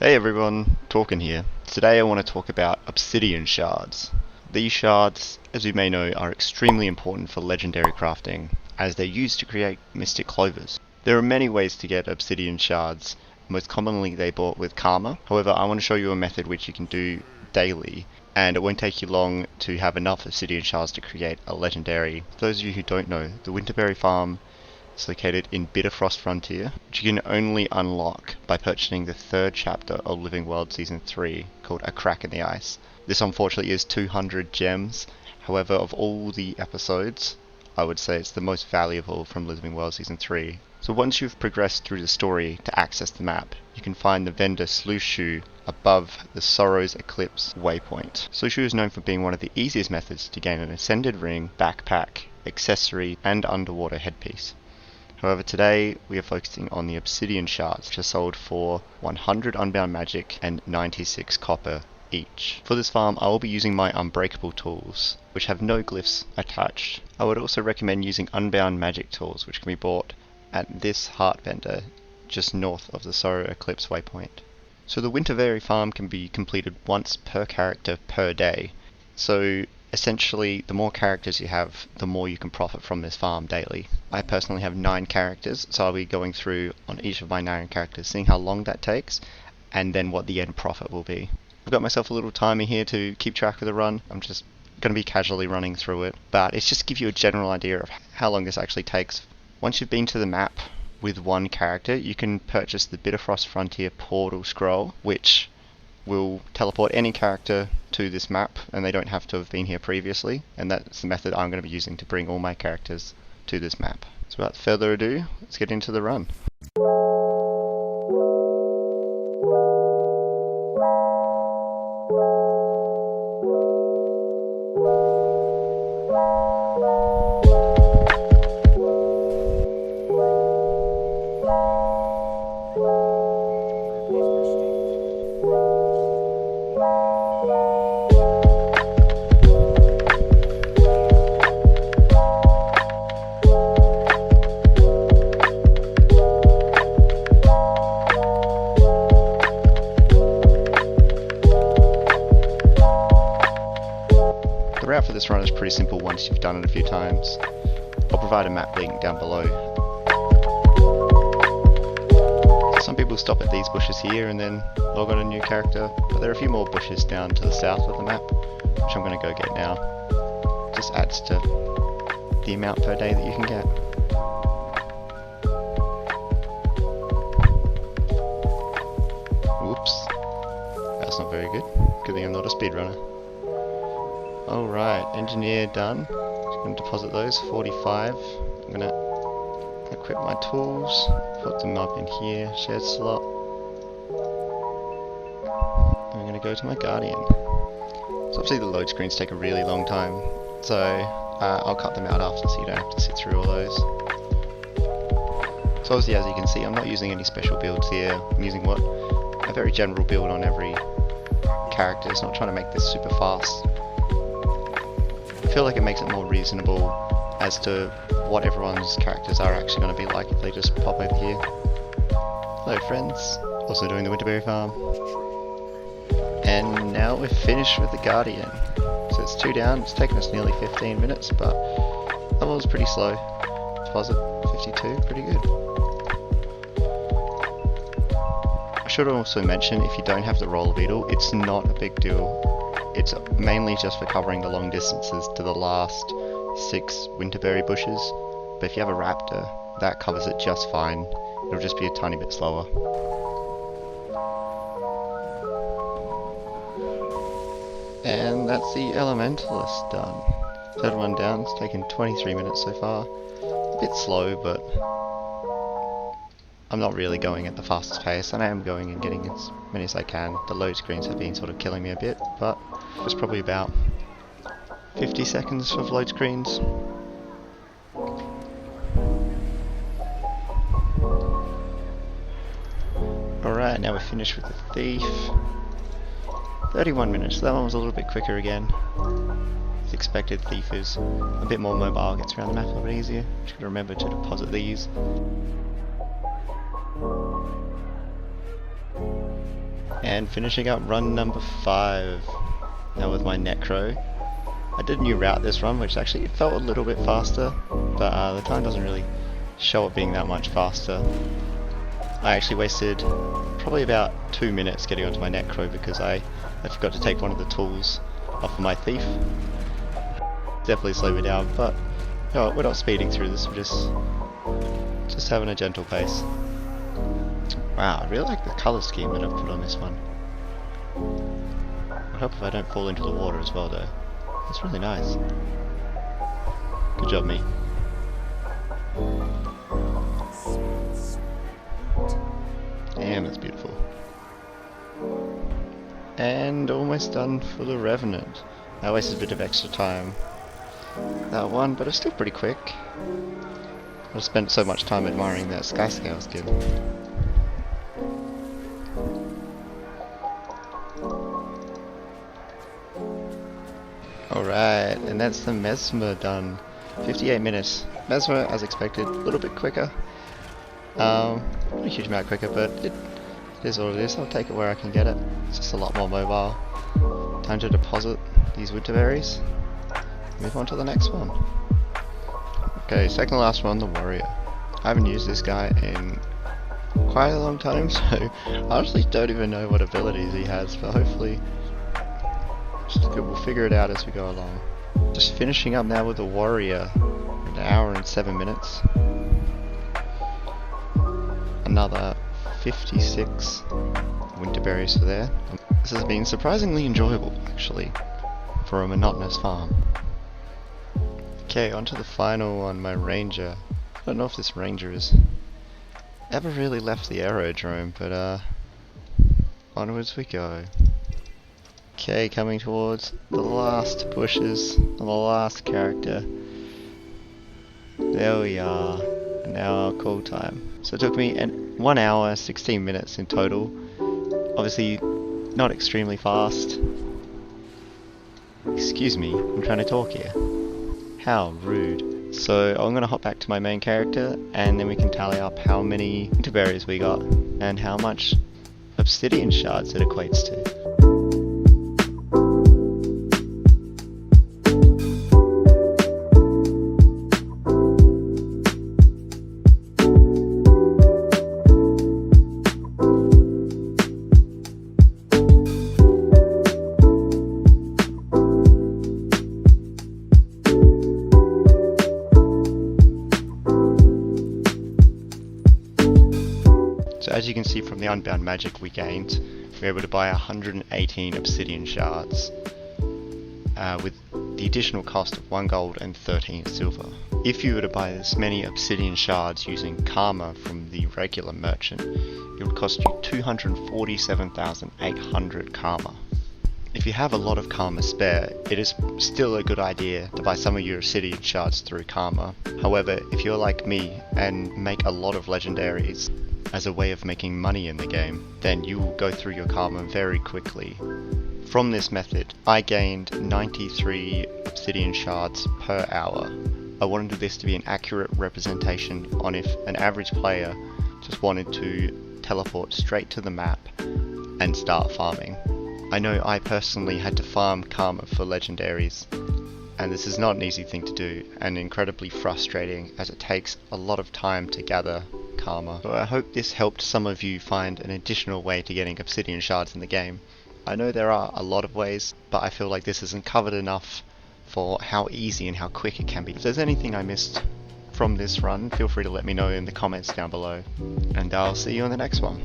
Hey everyone, Talkin here. Today I want to talk about Obsidian Shards. These shards, as you may know, are extremely important for legendary crafting, as they're used to create mystic clovers. There are many ways to get Obsidian Shards. Most commonly they bought with Karma. However, I want to show you a method which you can do daily, and it won't take you long to have enough Obsidian Shards to create a legendary. For those of you who don't know, the winterberry farm is located in Bitterfrost Frontier, which you can only unlock by purchasing the third chapter of Living World Season 3, called A Crack in the Ice. This unfortunately is 200 gems, however of all the episodes, I would say it's the most valuable from Living World Season 3. So once you've progressed through the story to access the map, you can find the vendor Sluishu above the Sorrow's Eclipse waypoint. Sluishu is known for being one of the easiest methods to gain an Ascended Ring, backpack, accessory, and underwater headpiece. However, today we are focusing on the Obsidian Shards, which are sold for 100 unbound magic and 96 copper each. For this farm, I will be using my unbreakable tools, which have no glyphs attached. I would also recommend using unbound magic tools, which can be bought at this heart vendor just north of the Sorrow Eclipse waypoint. So the winterberry farm can be completed once per character per day. So essentially, the more characters you have, the more you can profit from this farm daily. I personally have 9 characters, so I'll be going through on each of my 9 characters, seeing how long that takes, and then what the end profit will be. I've got myself a little timer here to keep track of the run. I'm just going to be casually running through it, but it's just to give you a general idea of how long this actually takes. Once you've been to the map with one character, you can purchase the Bitterfrost Frontier Portal Scroll, which will teleport any character to this map, and they don't have to have been here previously, and that's the method I'm going to be using to bring all my characters to this map. So without further ado, let's get into the run. The route for this run is pretty simple once you've done it a few times. I'll provide a map link down below. So some people stop at these bushes here and then log on a new character, but there are a few more bushes down to the south of the map, which I'm going to go get now. Just adds to the amount per day that you can get. Whoops, that's not very good. Good thing I'm not a speedrunner. Alright, engineer done. Just going to deposit those, 45. I'm going to equip my tools, put them up in here, shared slot. I'm going to go to my guardian. So obviously the load screens take a really long time, so I'll cut them out after so you don't have to sit through all those. So obviously, as you can see, I'm not using any special builds here. I'm using a very general build on every character. It's not trying to make this super fast. I feel like it makes it more reasonable as to what everyone's characters are actually going to be like if they just pop over here. Hello friends, also doing the winterberry farm. And now we're finished with the Guardian. So it's 2 down, it's taken us nearly 15 minutes, but that was pretty slow. Deposit 52, pretty good. I should also mention, if you don't have the roller beetle, it's not a big deal. It's mainly just for covering the long distances to the last 6 winterberry bushes, but if you have a raptor, that covers it just fine. It'll just be a tiny bit slower. And that's the Elementalist done. Third one down, it's taken 23 minutes so far. A bit slow, but I'm not really going at the fastest pace, and I am going and getting as many as I can. The load screens have been sort of killing me a bit, but it's probably about 50 seconds of load screens. Alright, now we're finished with the Thief. 31 minutes, that one was a little bit quicker again. As expected, Thief is a bit more mobile, gets around the map a little bit easier. Just gotta remember to deposit these. And finishing up run number 5. Now with my Necro. I did a new route this run, which actually felt a little bit faster, but the time doesn't really show it being that much faster. I actually wasted probably about 2 minutes getting onto my Necro because I forgot to take one of the tools off of my thief. Definitely slowed me down, but no, we're not speeding through this, we're just having a gentle pace. Wow, I really like the colour scheme that I've put on this one. I hope if I don't fall into the water as well though. It's really nice. Good job, me. Damn, that's beautiful. And almost done for the Revenant. I wasted a bit of extra time that one, but it's still pretty quick. I've spent so much time admiring that sky scale skin. Alright, and that's the Mesmer done. 58 minutes. Mesmer, as expected, a little bit quicker. Not a huge amount quicker, but it is what it is. I'll take it where I can get it. It's just a lot more mobile. Time to deposit these winterberries. Move on to the next one. Okay, second to last one, the Warrior. I haven't used this guy in quite a long time, so I honestly don't even know what abilities he has, but hopefully we'll figure it out as we go along. Just finishing up now with the Warrior. An hour and 7 minutes. Another 56 winterberries for there. This has been surprisingly enjoyable, actually, for a monotonous farm. Okay, on to the final one, my Ranger. I don't know if this Ranger has ever really left the aerodrome, but onwards we go. Okay, coming towards the last bushes on the last character. There we are, and now our call time. So it took me 1 hour, 16 minutes in total. Obviously, not extremely fast. Excuse me, I'm trying to talk here. How rude. So I'm going to hop back to my main character, and then we can tally up how many winterberries we got, and how much Obsidian Shards it equates to. So as you can see from the unbound magic we gained, we were able to buy 118 Obsidian Shards with the additional cost of 1 gold and 13 silver. If you were to buy this many Obsidian Shards using Karma from the regular merchant, it would cost you 247,800 Karma. If you have a lot of Karma spare, it is still a good idea to buy some of your Obsidian Shards through Karma. However, if you're like me and make a lot of legendaries as a way of making money in the game, then you will go through your Karma very quickly. From this method, I gained 93 Obsidian Shards per hour. I wanted this to be an accurate representation on if an average player just wanted to teleport straight to the map and start farming. I know I personally had to farm Karma for legendaries, and this is not an easy thing to do, and incredibly frustrating as it takes a lot of time to gather Karma. So I hope this helped some of you find an additional way to getting Obsidian Shards in the game. I know there are a lot of ways, but I feel like this isn't covered enough for how easy and how quick it can be. If there's anything I missed from this run, feel free to let me know in the comments down below, and I'll see you on the next one.